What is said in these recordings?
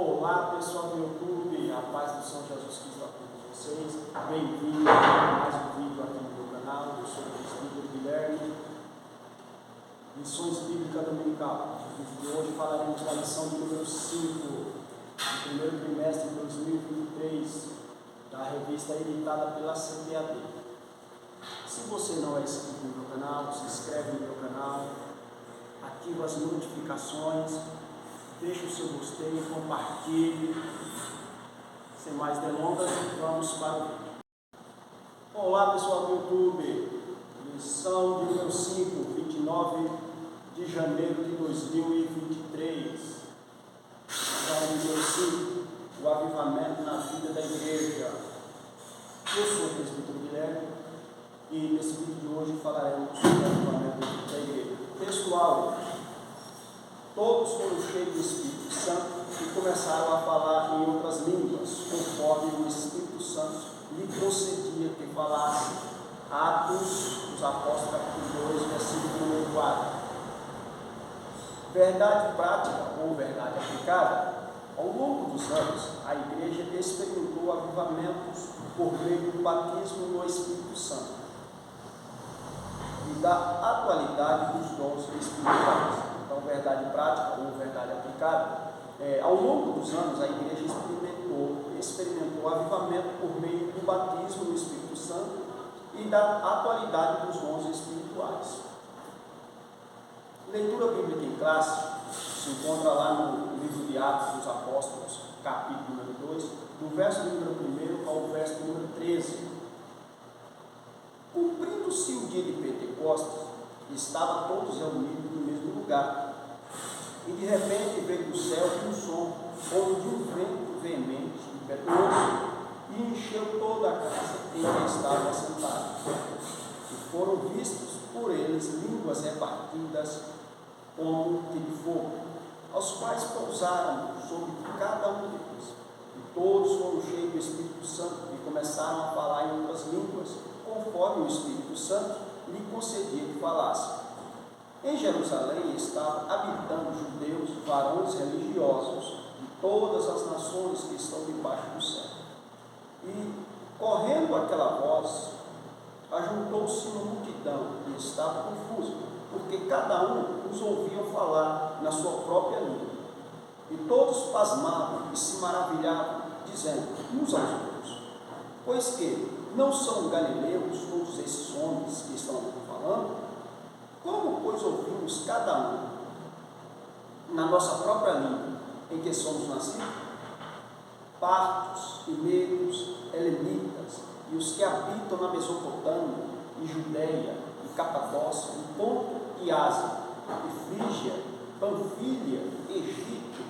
Olá pessoal do YouTube, a paz do Senhor Jesus Cristo a todos vocês, bem-vindos a mais um vídeo aqui no meu canal. Eu sou o Presbítero Guilherme, Lições Bíblicas Dominical. No vídeo de hoje falaremos da lição de número 5, do primeiro trimestre de 2023, da revista editada pela CPAD. Se você não é inscrito no meu canal, se inscreve no meu canal, ativa as notificações, deixe o seu gostei, compartilhe. Sem mais delongas, vamos para o vídeo. Olá pessoal do YouTube, lição de número 5, 29 de janeiro de 2023. Lição de número 5, o avivamento na vida da igreja. Eu sou o Presbítero Guilherme e nesse vídeo de hoje falaremos sobre o avivamento na vida da igreja. Pessoal, todos foram cheios do Espírito Santo e começaram a falar em outras línguas, conforme o Espírito Santo lhe concedia que falasse. Atos dos Apóstolos, capítulo 2, versículo número 4. Verdade prática ou verdade aplicada. Ao longo dos anos, a igreja experimentou avivamentos por meio do batismo no Espírito Santo e da atualidade dos dons espirituais. Então, verdade prática ou verdade aplicada. Ao longo dos anos, a igreja experimentou avivamento por meio do batismo no Espírito Santo e da atualidade dos dons espirituais. Leitura bíblica em classe se encontra lá no livro de Atos dos Apóstolos, capítulo número 2, do verso número 1 ao verso número 13. Cumprindo-se o dia de Pentecostes, estavam todos reunidos no mesmo lugar. E de repente veio do céu um som, como de um vento veemente, impetuoso, e encheu toda a casa em que estavam assentados. E foram vistos por eles línguas repartidas como que de fogo, aos quais pousaram sobre cada um deles. E todos foram cheios do Espírito Santo e começaram a falar em outras línguas, conforme o Espírito Santo lhe concedia que falasse. Em Jerusalém estavam habitando judeus, varões religiosos de todas as nações que estão debaixo do céu. E, correndo aquela voz, ajuntou-se uma multidão e estava confusa, porque cada um os ouvia falar na sua própria língua. E todos pasmavam e se maravilhavam, dizendo uns aos outros: pois que não são galileus todos esses homens que estão falando? Como, pois, ouvimos cada um na nossa própria língua em que somos nascidos? Partos, primeiros, helenitas, e os que habitam na Mesopotâmia, e Judeia, e Capadócia, e Ponto e Ásia, e Frígia, Panfilha, Egito,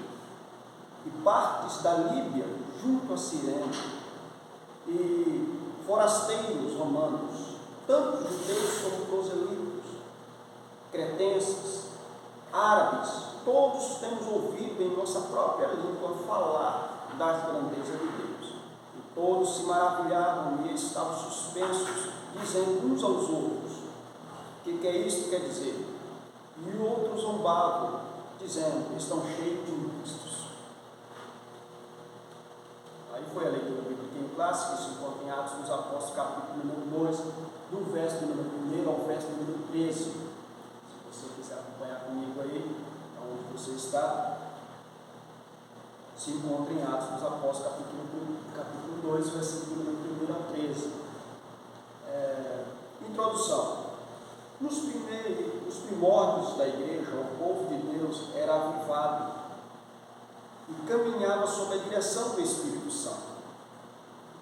e partes da Líbia, junto a Cirene, e forasteiros romanos, tanto judeus como proselitas, cretenses, árabes, todos temos ouvido em nossa própria língua falar das grandezas de Deus. E todos se maravilhavam e estavam suspensos, dizendo uns aos outros: o que é isto quer dizer? E outros zombavam, dizendo: estão cheios de mistos. Aí foi a leitura bíblica em classe, que se encontra em Atos dos Apóstolos, capítulo número 2, do verso número 1 ao verso número 13. Se você quiser acompanhar comigo aí, onde você está, se encontra em Atos dos Apóstolos, capítulo 2, versículo número 1 ao 13. Introdução. Nos primórdios da igreja, o povo de Deus era avivado e caminhava sob a direção do Espírito Santo.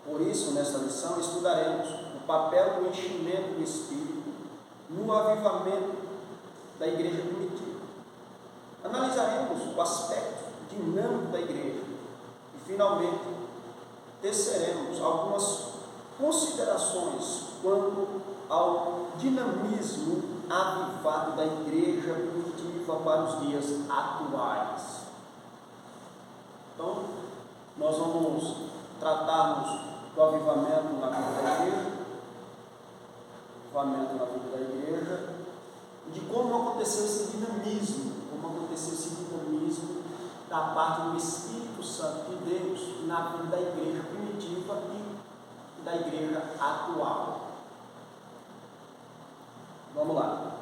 Por isso, nesta lição, estudaremos o papel do enchimento do Espírito no avivamento da igreja primitiva. Analisaremos o aspecto dinâmico da igreja e, finalmente, teceremos algumas considerações quanto ao dinamismo avivado da igreja primitiva para os dias atuais. Então, nós vamos tratarmos do avivamento na vida da igreja, e de como aconteceu esse dinamismo da parte do Espírito Santo de Deus na vida da igreja primitiva e da igreja atual. Vamos lá.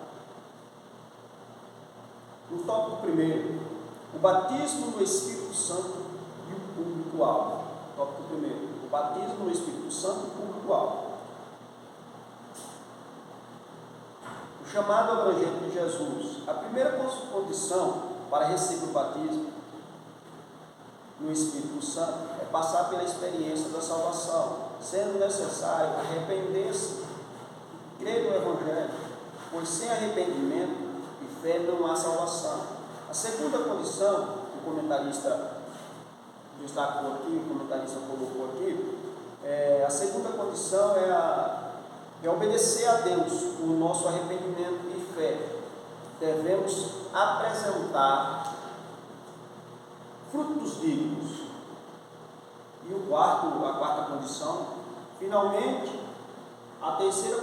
No tópico primeiro, o batismo no Espírito Santo e o público-alvo. Tópico primeiro, o batismo no Espírito Santo e o público-alvo. O chamado abrangente de Jesus. A primeira condição para receber o batismo no Espírito Santo é passar pela experiência da salvação, sendo necessário arrepender-se e crer no Evangelho, pois sem arrependimento e fé não há salvação. A segunda condição, que o comentarista destacou aqui, o comentarista colocou aqui, a segunda condição é obedecer a Deus com o nosso arrependimento e fé. Devemos apresentar frutos dignos. E a quarta condição, finalmente, a terceira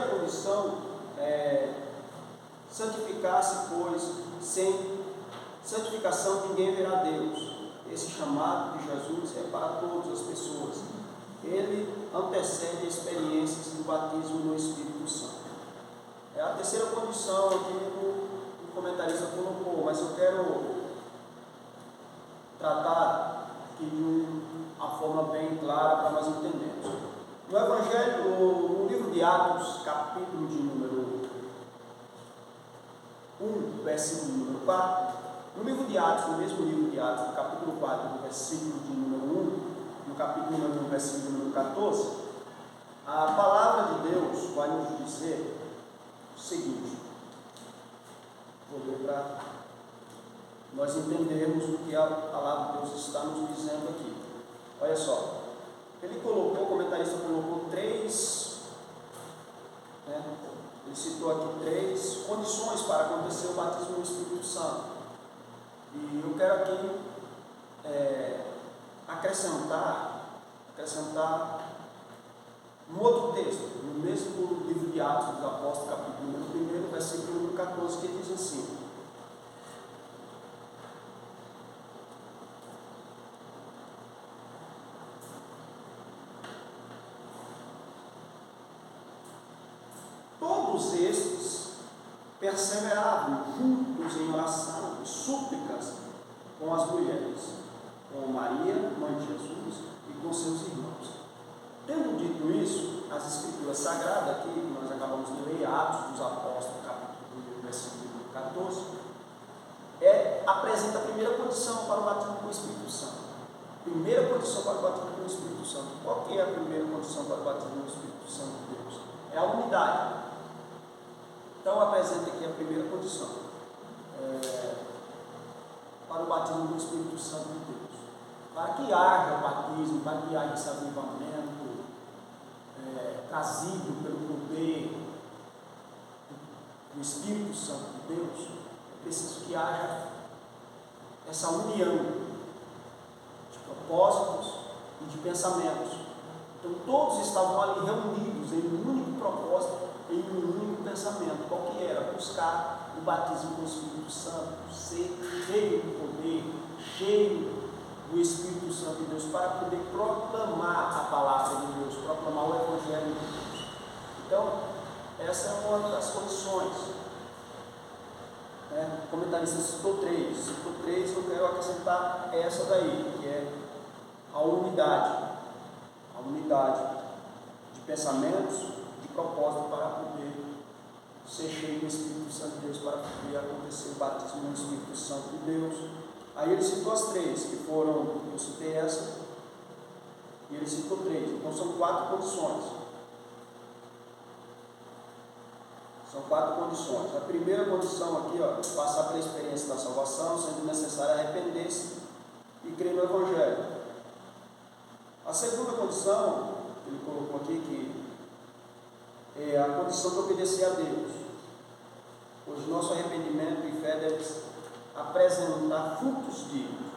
condição é santificar-se, pois sem santificação ninguém verá Deus. Esse chamado de Jesus é para todas as pessoas. Ele antecede experiências do batismo no Espírito Santo. É a terceira condição aqui o comentarista colocou, mas eu quero tratar aqui de uma forma bem clara para nós entendermos. No Evangelho, no livro de Atos, capítulo de número 1, versículo número 4, no livro de Atos, no mesmo livro de Atos, no capítulo 4, no versículo de número 1, no capítulo número 1, versículo número 14, a palavra de Deus vai nos dizer o seguinte. Vou ler para nós entendermos o que a palavra de Deus está nos dizendo aqui. Olha só, o comentarista colocou três, ele citou aqui três condições para acontecer o batismo no Espírito Santo. E eu quero aqui acrescentar um outro texto, no mesmo livro de Atos dos Apóstolos, capítulo 1, versículo 14, que diz assim: todos estes perseveravam juntos em oração e súplicas com as mulheres, com Maria, mãe de Jesus, e com seus irmãos. Tendo dito isso, as Escrituras Sagradas, aqui que nós acabamos de ler, Atos dos Apóstolos, capítulo 1, versículo 14, apresenta a primeira condição para o batismo com o Espírito Santo. Primeira condição para o batismo com o Espírito Santo. Qual que é a primeira condição para o batismo com o Espírito Santo de Deus? É a unidade. Então, apresenta aqui a primeira condição para o batismo do Espírito Santo de Deus. Para que haja o batismo, para que haja esse avivamento trazido pelo poder do Espírito Santo de Deus, é preciso que haja essa união de propósitos e de pensamentos. Então, todos estavam ali reunidos em um único propósito, em um único pensamento. Qual que era? Buscar o batismo com o Espírito Santo, ser cheio do poder, cheio do Espírito Santo de Deus, para poder proclamar a palavra de Deus, proclamar o Evangelho de Deus. Então, essa é uma das condições. O comentarista citou três, eu quero acrescentar essa daí, que é a unidade de pensamentos, de propósito, para poder ser cheio do Espírito Santo de Deus, para poder acontecer o batismo no Espírito Santo de Deus. Aí ele citou as três, que foram, eu citei essa, e ele citou três, então são quatro condições. A primeira condição aqui, passar pela experiência da salvação, sendo necessário arrepender-se e crer no Evangelho. A segunda condição, que ele colocou aqui, que é a condição de obedecer a Deus, pois nosso arrependimento e fé deve apresentar frutos dignos.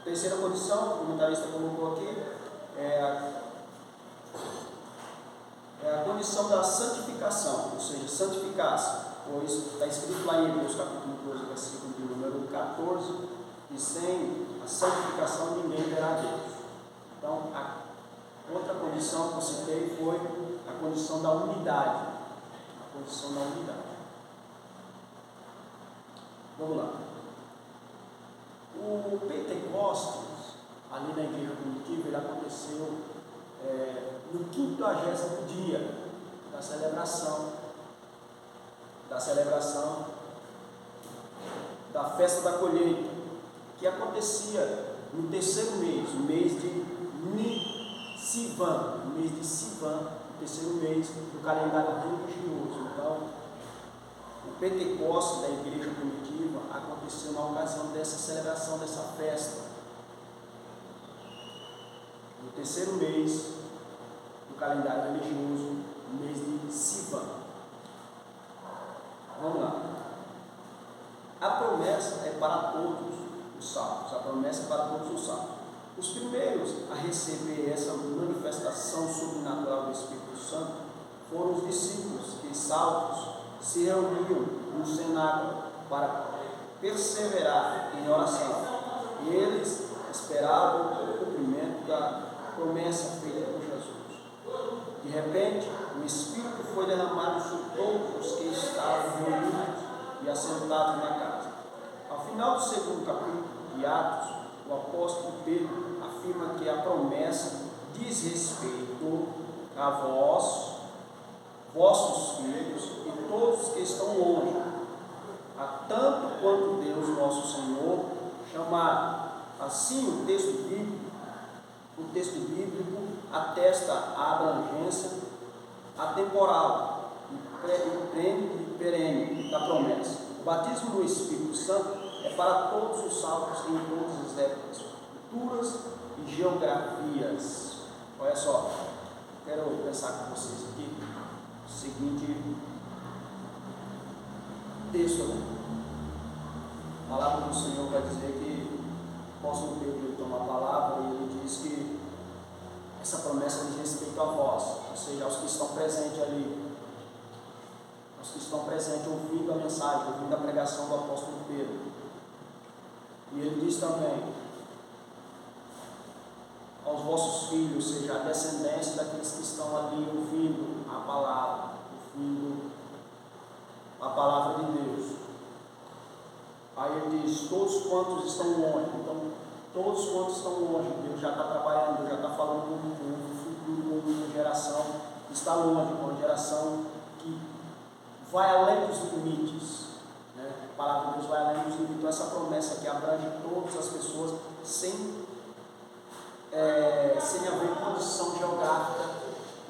A terceira condição, que o comentarista colocou aqui, é a condição da santificação, ou seja, santificar-se, pois está escrito lá em Hebreus capítulo 12, versículo de número 14, que sem a santificação ninguém verá Deus. Então, a outra condição que eu citei foi a condição da unidade. A condição da unidade. Vamos lá. O Pentecostes, ali na igreja primitiva, ele aconteceu no 50º dia da celebração da festa da colheita, que acontecia no terceiro mês, o mês de Sivan, o terceiro mês do calendário religioso. Então, o Pentecostes da igreja primitiva aconteceu na ocasião dessa celebração, dessa festa, no terceiro mês do calendário religioso, o mês de Sivan. Vamos lá. A promessa é para todos os salvos. A promessa é para todos os salvos. Os primeiros a receber essa manifestação sobrenatural do Espírito Santo foram os discípulos que, salvos, se reuniam no cenáculo para perseverar em oração. E eles esperavam o cumprimento da promessa feita por Jesus. De repente, o Espírito foi derramado sobre todos os que estavam reunidos e assentados na casa. Ao final do segundo capítulo de Atos, o apóstolo Pedro afirma que a promessa diz respeito a vós, vossos filhos e todos que estão longe, a tanto quanto Deus nosso Senhor chamar. Assim, o texto bíblico atesta a abrangência atemporal e perene da promessa. O batismo no Espírito Santo é para todos os salvos em todas as épocas, culturas e geografias. Olha só, quero pensar com vocês aqui o seguinte texto. A palavra do Senhor vai dizer que o apóstolo Pedro toma a palavra e ele diz que essa promessa diz respeito a vós, ou seja, aos que estão presentes ali, aos que estão presentes ouvindo a mensagem, ouvindo a pregação do apóstolo Pedro. E ele diz também aos vossos filhos, ou seja, a descendência daqueles que estão ali ouvindo a palavra, ouvindo a palavra de Deus. Aí ele diz, todos quantos estão longe. Então, todos quantos estão longe, Deus já está trabalhando, Deus já está falando com o futuro, com uma geração que está longe, com uma geração que vai além dos limites, né? A palavra de Deus vai além dos limites. Então, essa promessa que abrange todas as pessoas sem haver condição geográfica,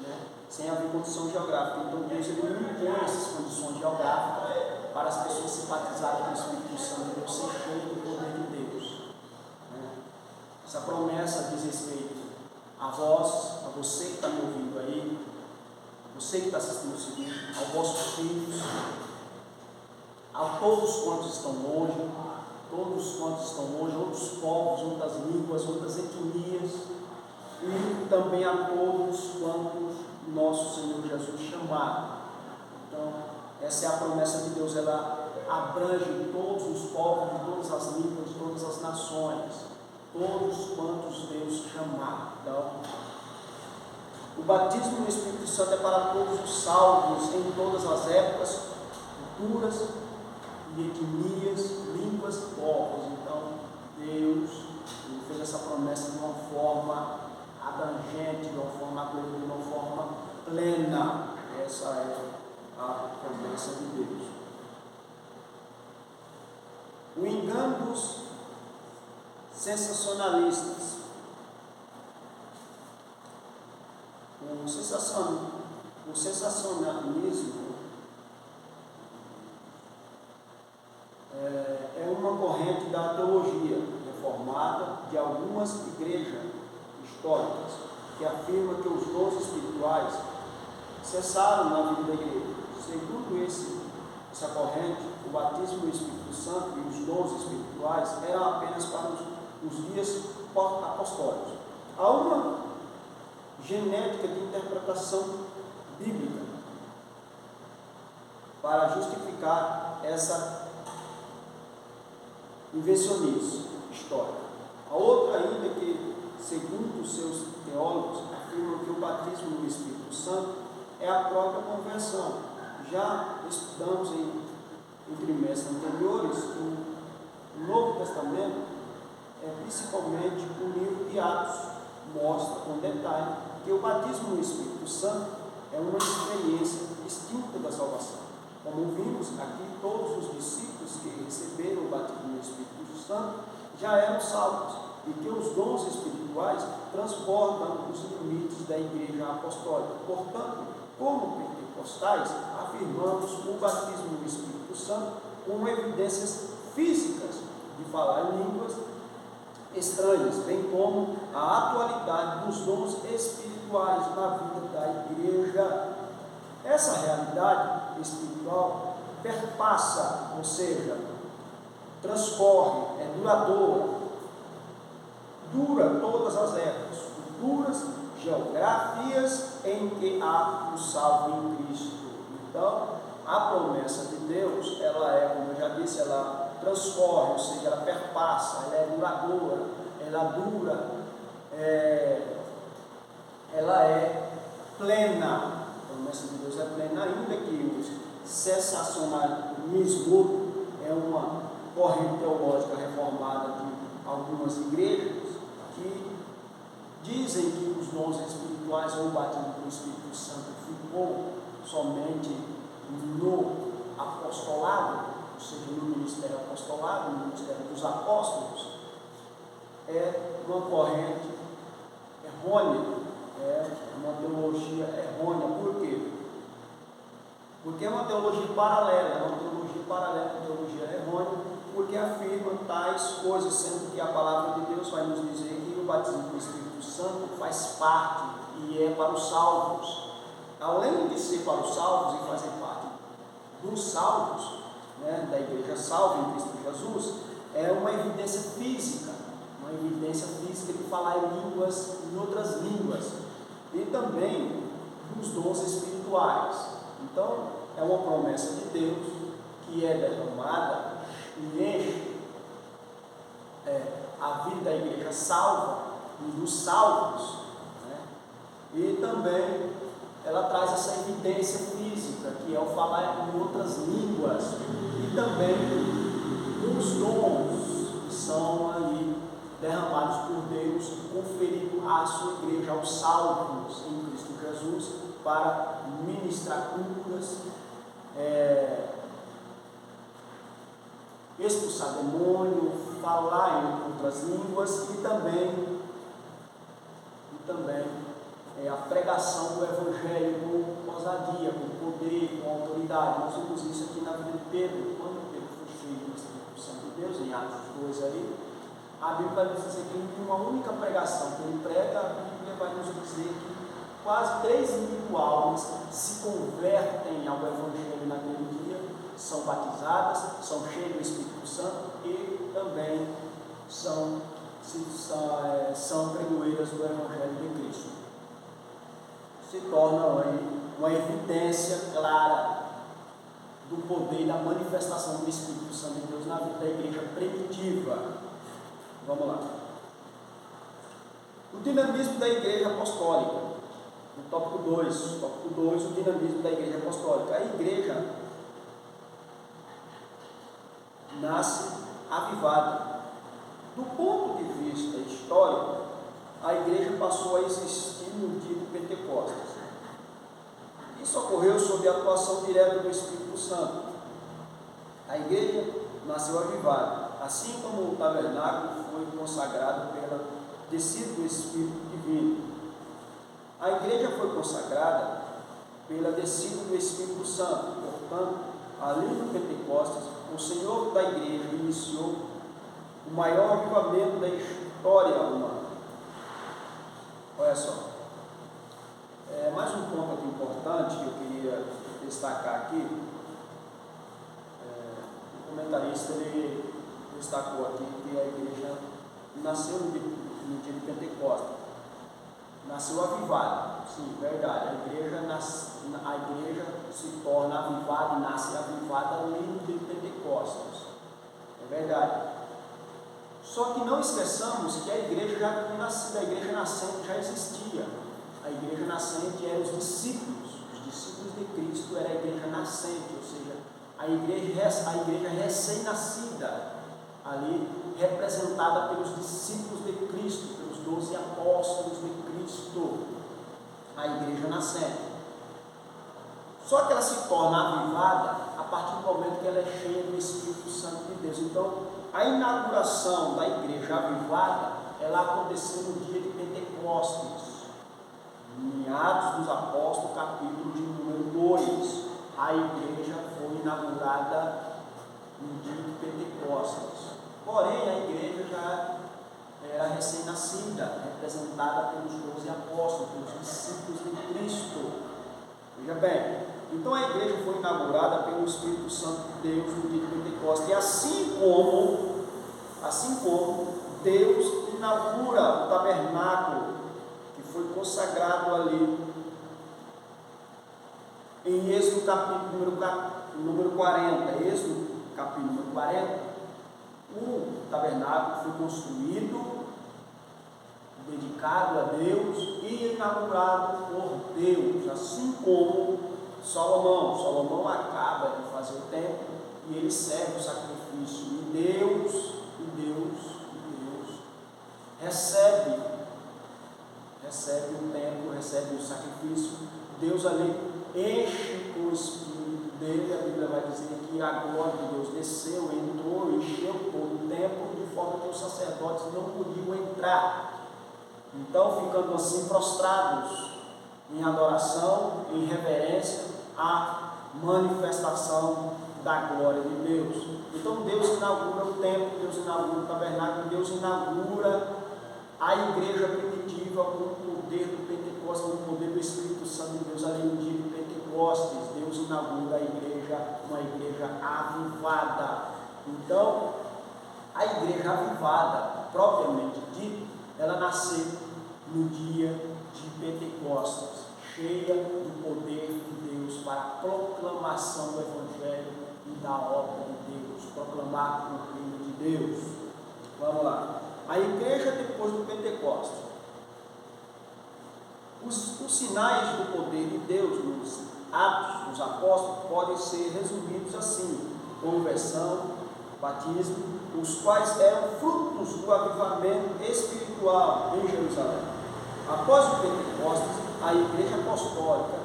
né? Sem haver condição geográfica. Então, Deus ele não impõe essas condições geográficas para as pessoas se batizarem com o Espírito Santo, Deus ser cheio do poder de Deus. Essa promessa diz respeito a vós, a você que está me ouvindo aí, você que está assistindo esse vídeo, aos vossos filhos, a todos quantos estão longe, outros povos, outras línguas, outras etnias, e também a todos quantos nosso Senhor Jesus chamar. Então, essa é a promessa de Deus, ela abrange todos os povos, de todas as línguas, de todas as nações, todos quantos Deus chamar. Então, o batismo no Espírito Santo é para todos os salvos em todas as épocas, culturas e etnias, línguas e povos. Então, Deus fez essa promessa de uma forma abrangente, de uma forma acolhida, de uma forma plena. Essa é a promessa de Deus. O engano dos sensacionalistas. O sensacionalismo é uma corrente da teologia reformada de algumas igrejas históricas que afirma que os dons espirituais cessaram na vida da igreja. Segundo essa corrente, o batismo do Espírito Santo e os dons espirituais eram apenas para os dias apostólicos. Há uma genética de interpretação bíblica para justificar essa invencionice histórica. A outra ainda que, segundo os seus teólogos, afirma que o batismo no Espírito Santo é a própria conversão. Já estudamos em trimestres anteriores que o Novo Testamento, principalmente o livro de Atos, mostra com detalhe que o batismo no Espírito Santo é uma experiência distinta da salvação. Como vimos aqui, todos os discípulos que receberam o batismo no Espírito Santo já eram salvos, e que os dons espirituais transbordam os limites da igreja apostólica. Portanto, como pentecostais, afirmamos o batismo no Espírito Santo com evidências físicas de falar em línguas estranhas, bem como a atualidade dos dons espirituais na vida da igreja. Essa realidade espiritual perpassa, ou seja, transcorre, é duradoura, dura todas as épocas, culturas, geografias em que há o salvo em Cristo. Então, a promessa de Deus, ela é, como eu já disse, ela transcorre, ou seja, ela perpassa, ela é duradoura, ela dura, ela é plena. A promessa de Deus é plena, ainda que o sensacionalismo é uma corrente teológica reformada de algumas igrejas que dizem que os dons espirituais ou o batismo do Espírito Santo ficou somente no apostolado, ou seja, no ministério apostolado, no ministério dos apóstolos. É uma corrente errônea, é uma teologia errônea. Por quê? Porque é uma teologia paralela, à teologia errônea, porque afirma tais coisas, sendo que a palavra de Deus vai nos dizer que o batismo do Espírito Santo faz parte e é para os salvos. Além de ser para os salvos e fazer parte dos salvos, da igreja salva em Cristo Jesus, é uma evidência física de falar em outras línguas, e também dos dons espirituais. Então, é uma promessa de Deus que é derramada e enche a vida da igreja salva e dos salvos, e também ela traz essa evidência física, que é o falar em outras línguas, e também os dons que são aí derramados por Deus, conferido à sua igreja, aos salvos em Cristo Jesus, para ministrar curas, expulsar demônio, falar em outras línguas, e também a pregação do Evangelho com ousadia, com poder, com autoridade. Nós vimos isso aqui na vida de Pedro, quando Pedro foi cheio do Espírito Santo de Deus, em Atos 2 aí, a Bíblia vai nos dizer que em uma única pregação que ele prega, a Bíblia vai nos dizer que quase 3.000 almas se convertem ao Evangelho naquele dia, são batizadas, são cheias do Espírito Santo e também são pregoeiras do Evangelho de Cristo. Se tornam aí uma evidência clara do poder e da manifestação do Espírito Santo de Deus na vida da igreja primitiva. Vamos lá. O dinamismo da igreja apostólica. No tópico 2, o dinamismo da igreja apostólica. A igreja nasce avivada. Do ponto de vista histórico, a igreja passou a existir no dia de Pentecostes. Isso ocorreu sob a atuação direta do Espírito Santo. A igreja nasceu avivada, assim como o tabernáculo foi consagrado pela descida do Espírito Divino. A igreja foi consagrada pela descida do Espírito Santo. Portanto, ali no Pentecostes, o Senhor da igreja iniciou o maior avivamento da história humana. Olha só, mais um ponto aqui importante que eu queria destacar aqui. O comentarista ele destacou aqui que a igreja nasceu no dia de Pentecostes. Nasceu avivada, sim, verdade. A igreja se torna avivada e nasce avivada no dia de Pentecostes. É verdade. Só que não esqueçamos que a igreja já tinha nascido, a igreja nascente já existia. A igreja nascente eram os discípulos de Cristo, era a igreja nascente, ou seja, a igreja recém-nascida, ali representada pelos discípulos de Cristo, pelos 12 apóstolos de Cristo, a igreja nascente. Só que ela se torna avivada a partir do momento que ela é cheia do Espírito Santo de Deus. Então, a inauguração da igreja avivada, ela aconteceu no dia de Pentecostes, em Atos dos Apóstolos, capítulo de número 2. A igreja foi inaugurada no dia de Pentecostes. Porém, a igreja já era recém-nascida, representada pelos 12 apóstolos, pelos discípulos de Cristo. Veja bem, então a igreja foi inaugurada pelo Espírito Santo de Deus no dia de Pentecostes. E assim como Deus inaugura o tabernáculo, que foi consagrado ali em Êxodo capítulo número 40, Êxodo capítulo número 40, o tabernáculo foi construído, dedicado a Deus e inaugurado por Deus, assim como Salomão acaba de fazer o templo e ele serve o sacrifício, e Deus recebe o templo, recebe o sacrifício. Deus ali enche com o Espírito dele. A Bíblia vai dizer que a glória de Deus desceu, entrou e encheu todo o templo, de forma que os sacerdotes não podiam entrar. Então, ficando assim prostrados em adoração, em reverência à manifestação da glória de Deus. Então Deus inaugura o templo, Deus inaugura o tabernáculo, Deus inaugura a igreja primitiva com o poder do Pentecostes, com o poder do Espírito Santo de Deus ali no dia de Pentecostes. Deus inaugura a igreja, uma igreja avivada. Então, a igreja avivada, propriamente dita, ela nasceu no dia de Pentecostes, cheia do poder de Deus para a proclamação do Evangelho e da obra de Deus, proclamar o reino de Deus. Vamos lá. A igreja depois do Pentecostes. Os sinais do poder de Deus nos Atos dos Apóstolos podem ser resumidos assim: conversão, batismo, os quais eram frutos do avivamento espiritual em Jerusalém. Após o Pentecostes, a igreja apostólica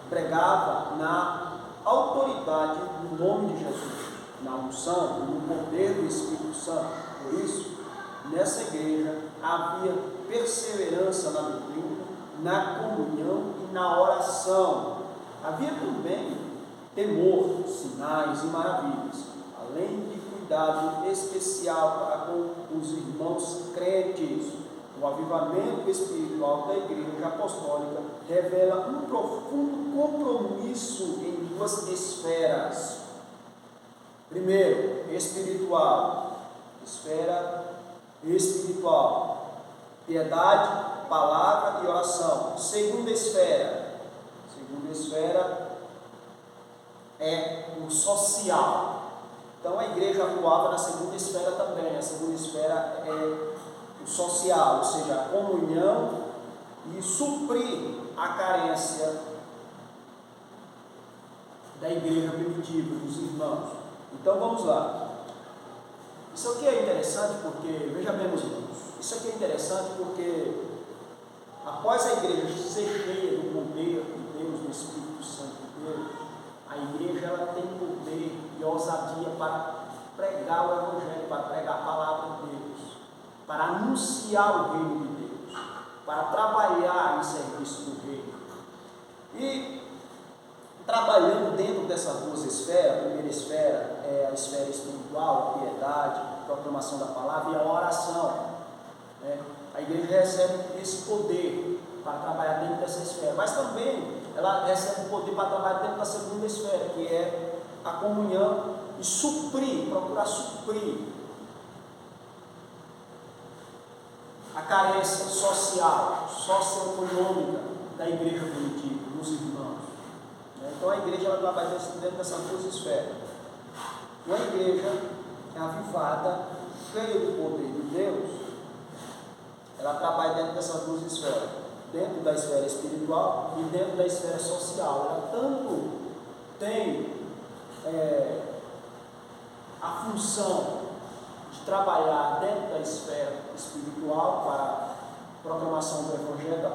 pregava na autoridade do nome de Jesus, na unção, no poder do Espírito Santo. Por isso, nessa igreja havia perseverança na doutrina, na comunhão e na oração. Havia também temor, sinais e maravilhas, além de cuidado especial para com os irmãos crentes. O avivamento espiritual da igreja apostólica revela um profundo compromisso em duas esferas. Primeiro, espiritual, esfera espiritual, piedade, palavra e oração. Segunda esfera é o social. Então a igreja atuava na segunda esfera também. A segunda esfera é o social, ou seja, a comunhão e suprir a carência da igreja primitiva, dos irmãos. Então vamos lá. Isso aqui é interessante porque, veja bem, meus irmãos, isso aqui é interessante porque após a igreja ser cheia do poder de Deus, do Espírito Santo de Deus, a igreja ela tem poder e ousadia para pregar o Evangelho, para pregar a palavra de Deus, para anunciar o reino de Deus, para trabalhar em serviço do reino. E trabalhando dentro dessas duas esferas, a primeira esfera é a esfera espiritual, a piedade, a proclamação da palavra e a oração. A igreja recebe esse poder para trabalhar dentro dessa esfera, mas também ela recebe o poder para trabalhar dentro da segunda esfera, que é a comunhão e suprir, procurar suprir a carência social, socioeconômica da igreja primitiva, dos irmãos. Então a igreja ela trabalha dentro dessas duas esferas. Uma igreja avivada, cheia do poder de Deus, ela trabalha dentro dessas duas esferas, dentro da esfera espiritual e dentro da esfera social. Ela tanto tem a função de trabalhar dentro da esfera espiritual para a proclamação do Evangelho, da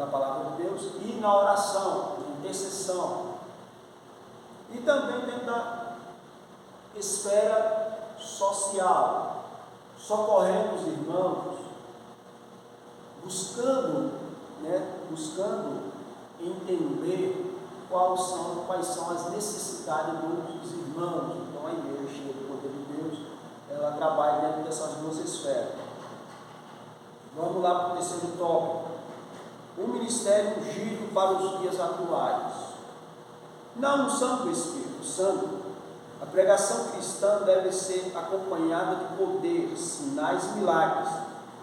palavra de Deus, e na oração, intercessão, e também dentro da esfera social, socorrendo os irmãos, buscando entender quais são as necessidades dos irmãos. Então a igreja cheia do poder de Deus, ela trabalha dentro dessas duas esferas. Vamos lá para o terceiro tópico. O ministério ungido para os dias atuais. Na unção do Espírito Santo, a pregação cristã deve ser acompanhada de poder, sinais e milagres.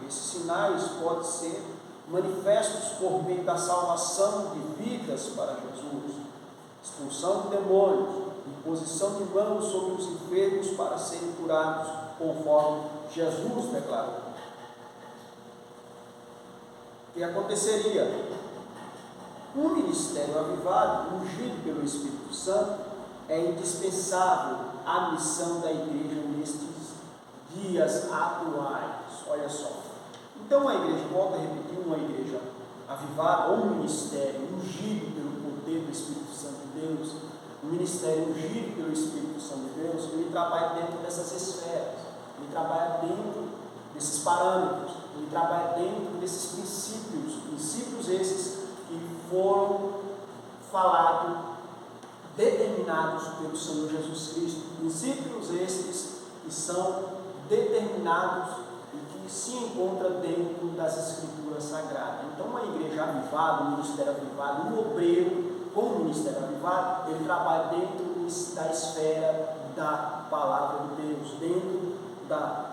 Esses sinais podem ser manifestos por meio da salvação de vidas para Jesus, expulsão de demônios, imposição de mãos sobre os enfermos para serem curados, conforme Jesus declarou. O que aconteceria? Um ministério avivado, ungido pelo Espírito Santo, é indispensável à missão da igreja nestes dias atuais. Olha só. Então a igreja, volta a repetir, uma igreja avivada, ou um ministério ungido pelo poder do Espírito Santo de Deus, um ministério ungido pelo Espírito Santo de Deus, ele trabalha dentro dessas esferas, ele trabalha dentro desses parâmetros, ele trabalha dentro desses princípios esses que foram falados, determinados pelo Senhor Jesus Cristo, princípios esses que são determinados e que se encontram dentro das Escrituras Sagradas. Então uma igreja avivada, um ministério avivado, um obreiro com um ministério avivado, ele trabalha dentro da esfera da Palavra de Deus, dentro da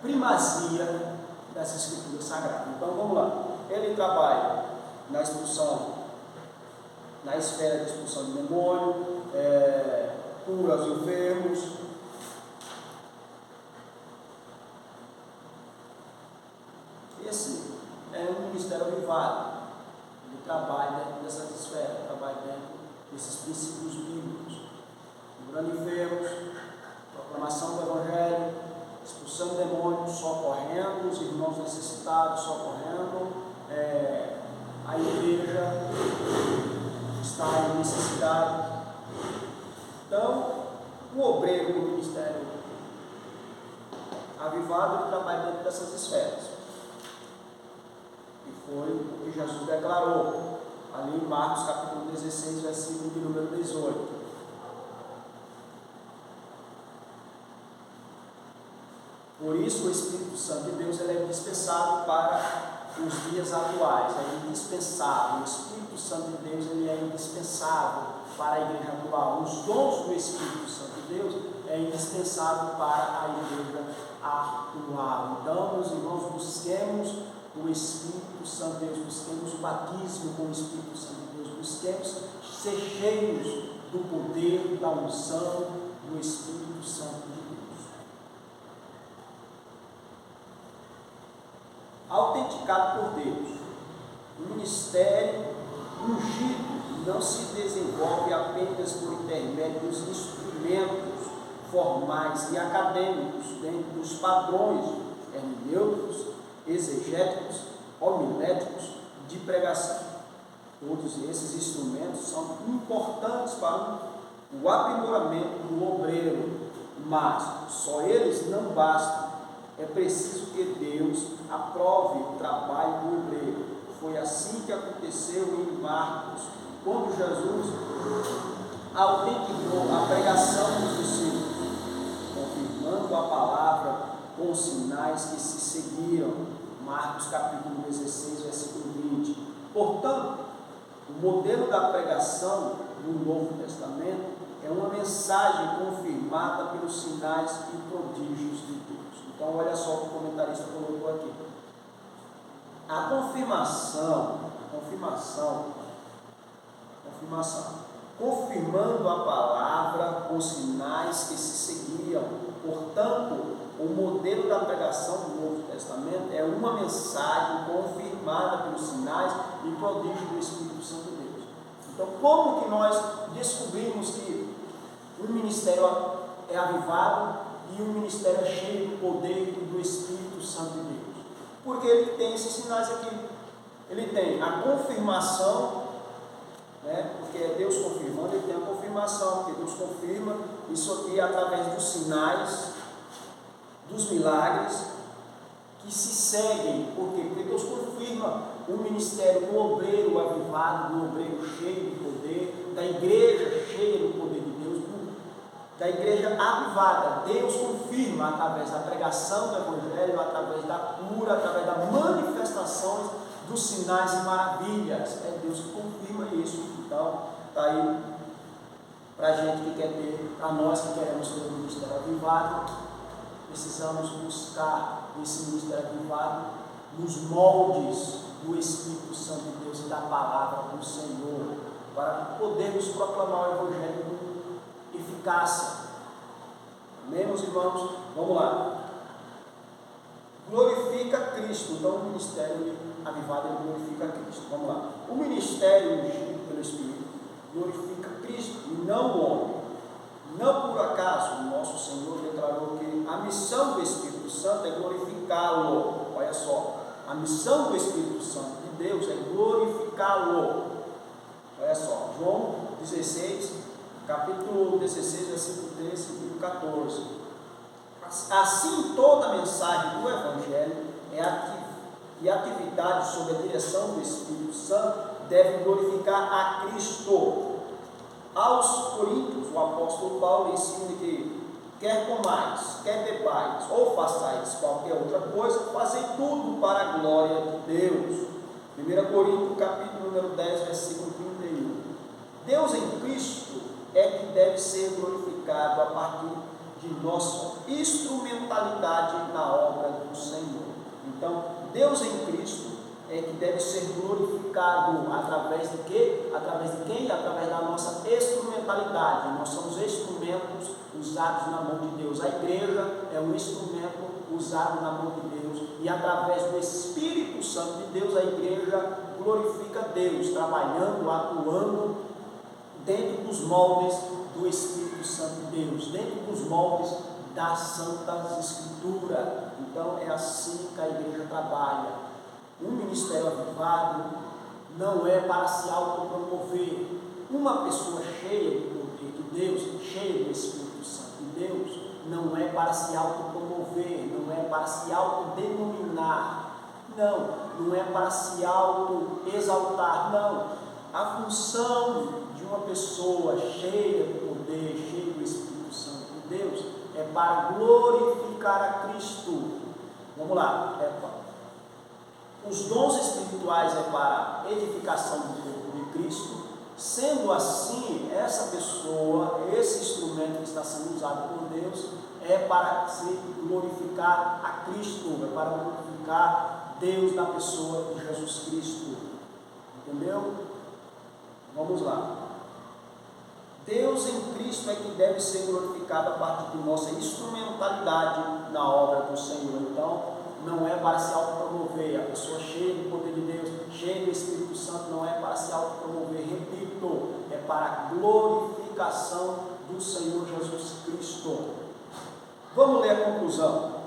primazia das Escrituras Sagradas. Então vamos lá, ele trabalha na expulsão, na esfera de expulsão de demônio, cura aos enfermos. Esse é um ministério avivado. Ele trabalha dentro dessas esferas, trabalha dentro desses princípios bíblicos, curando enfermos, proclamação do Evangelho, expulsando demônios, socorrendo os irmãos necessitados, socorrendo a igreja que está em necessidade. Então, o obreiro do ministério avivado, ele trabalha dentro dessas esferas. E foi o que Jesus declarou ali em Marcos capítulo 16, versículo de número 18. Por isso o Espírito Santo de Deus ele é indispensável para os dias atuais, é indispensável. O Espírito Santo de Deus ele é indispensável para a igreja atual. Os dons do Espírito Santo de Deus é indispensável para a igreja atual. Então, meus irmãos, busquemos o Espírito Santo de Deus, busquemos o batismo com o Espírito Santo de Deus, busquemos ser cheios do poder, da unção do Espírito Santo de Deus. Autenticado por Deus, o ministério ungido não se desenvolve apenas por intermédio dos instrumentos formais e acadêmicos dentro dos padrões hermenêuticos, exegéticos, homiléticos de pregação. Todos esses instrumentos são importantes para o aprimoramento do obreiro, mas só eles não bastam. É preciso que Deus aprove o trabalho do obreiro. Foi assim que aconteceu em Marcos, quando Jesus autenticou a pregação dos discípulos, confirmando a palavra com os sinais que se seguiram. Marcos capítulo 16, versículo 20. Portanto, o modelo da pregação do Novo Testamento é uma mensagem confirmada pelos sinais e prodígios de Deus. Então, olha só o que o comentarista colocou aqui. A confirmação, confirmando a palavra com sinais que se seguiam. Portanto, o modelo da pregação do Novo Testamento é uma mensagem confirmada pelos sinais e prodígios do Espírito Santo de Deus. Então, como que nós descobrimos que um ministério é avivado e um ministério é cheio do poder e do Espírito Santo de Deus? Porque ele tem esses sinais aqui. Ele tem a confirmação, né? Porque é Deus confirmando, ele tem a confirmação, porque Deus confirma isso aqui através dos sinais, dos milagres que se seguem. Por quê? Porque Deus confirma o ministério do obreiro avivado, do obreiro cheio de poder, da igreja cheia do poder de Deus, da igreja avivada. Deus confirma através da pregação do Evangelho, através da cura, através das manifestações dos sinais e maravilhas. É Deus que confirma isso. Então, está aí para a gente que quer ter, para nós que queremos ter um ministério avivado, precisamos buscar esse ministério avivado nos moldes do Espírito Santo de Deus e da palavra do Senhor, para podermos proclamar o Evangelho com eficácia. Amém, meus irmãos? Vamos lá. Glorifica Cristo. Então, o ministério avivado, ele glorifica Cristo. Vamos lá. O ministério ungido pelo Espírito glorifica Cristo e não o homem. Não por acaso o nosso Senhor declarou que a missão do Espírito Santo é glorificá-lo. Olha só, a missão do Espírito Santo de Deus é glorificá-lo. Olha só, João 16, capítulo 16, versículo 13 e 14. Assim, toda a mensagem do Evangelho e atividade sob a direção do Espírito Santo deve glorificar a Cristo. Aos Coríntios, o apóstolo Paulo ensina que quer comais, quer bebais ou façais qualquer outra coisa, fazei tudo para a glória de Deus. 1 Coríntios, capítulo número 10, versículo 31. Deus em Cristo é que deve ser glorificado a partir de nossa instrumentalidade na obra do Senhor. Então, Deus em Cristo é que deve ser glorificado através de quê? Através de quem? Através da nossa instrumentalidade. Nós somos instrumentos usados na mão de Deus. A igreja é um instrumento usado na mão de Deus, e através do Espírito Santo de Deus, a igreja glorifica Deus, trabalhando, atuando dentro dos moldes do Espírito Santo de Deus, dentro dos moldes das Santas Escrituras. Então é assim que a igreja trabalha. Um ministério avivado não é para se autopromover. Uma pessoa cheia do poder de Deus, cheia do Espírito Santo de Deus, não é para se autopromover, não é para se autodenominar, não é para se autoexaltar, não. A função de uma pessoa cheia do poder, cheia do Espírito Santo de Deus, é para glorificar a Cristo. Vamos lá, os dons espirituais é para edificação do corpo de Cristo. Sendo assim, essa pessoa, esse instrumento que está sendo usado por Deus, é para se glorificar a Cristo, é para glorificar Deus na pessoa de Jesus Cristo. Entendeu? Vamos lá. Deus em Cristo é que deve ser glorificado a partir de nossa instrumentalidade na obra do Senhor. Então, não é para se autopromover. A pessoa cheia do poder de Deus, cheia do Espírito Santo, não é para se autopromover. Repito, é para a glorificação do Senhor Jesus Cristo. Vamos ler a conclusão.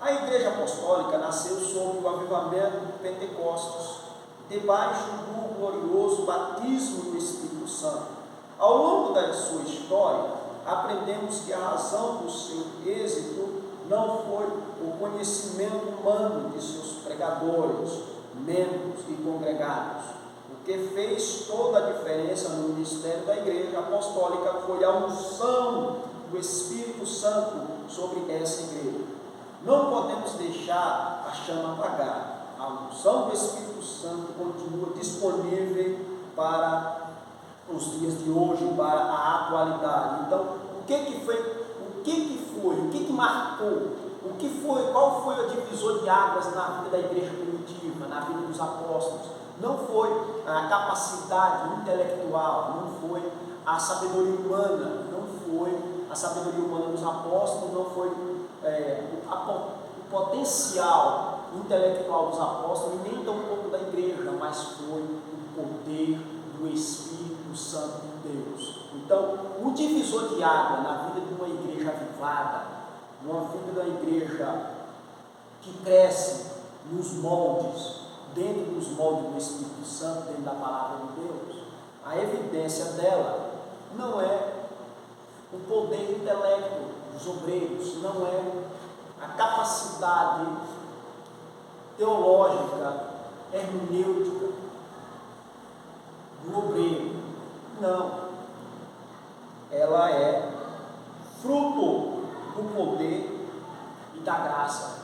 A Igreja Apostólica nasceu sob o avivamento de Pentecostes, debaixo do glorioso batismo do Espírito Santo. Ao longo da sua história, aprendemos que a razão do seu êxito não foi o conhecimento humano de seus pregadores, membros e congregados. O que fez toda a diferença no ministério da Igreja Apostólica foi a unção do Espírito Santo sobre essa igreja. Não podemos deixar a chama apagar. A unção do Espírito Santo continua disponível para os dias de hoje, para a atualidade. Então, o que marcou Qual foi o divisor de águas na vida da igreja primitiva, na vida dos apóstolos? Não foi a capacidade intelectual, não foi a sabedoria humana, não foi a sabedoria humana dos apóstolos, não foi o potencial intelectual dos apóstolos, e nem tampouco da igreja, mas foi o poder do Espírito Santo de Deus. Então, o divisor de água na vida de uma igreja avivada, numa vida da igreja que cresce nos moldes, dentro dos moldes do Espírito Santo, dentro da palavra de Deus, a evidência dela não é o poder intelecto dos obreiros, não é a capacidade teológica, hermenêutica do obreiro. Não. Ela é fruto do poder e da graça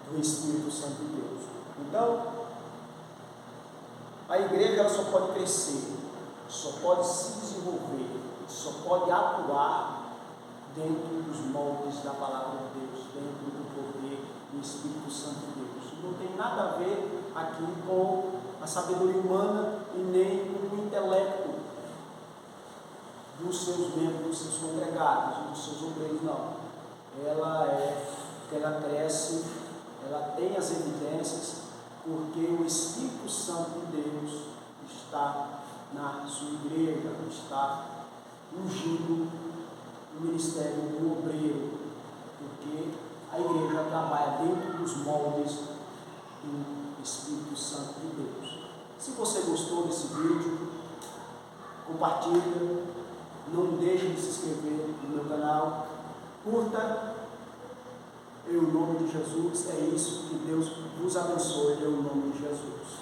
do Espírito Santo de Deus. Então, a igreja ela só pode crescer, só pode se desenvolver, só pode atuar dentro dos moldes da palavra de Deus, dentro do poder do Espírito Santo de Deus. Não tem nada a ver aqui com a sabedoria humana e nem com o intelecto dos seus membros, dos seus congregados, dos seus obreiros, não. Ela cresce, ela tem as evidências, porque o Espírito Santo de Deus está na sua igreja, está ungindo o ministério do obreiro, porque a igreja trabalha dentro dos moldes do Espírito Santo de Deus. Se você gostou desse vídeo, compartilha, não deixe de se inscrever no meu canal, curta, em nome de Jesus. É isso, que Deus vos abençoe em nome de Jesus.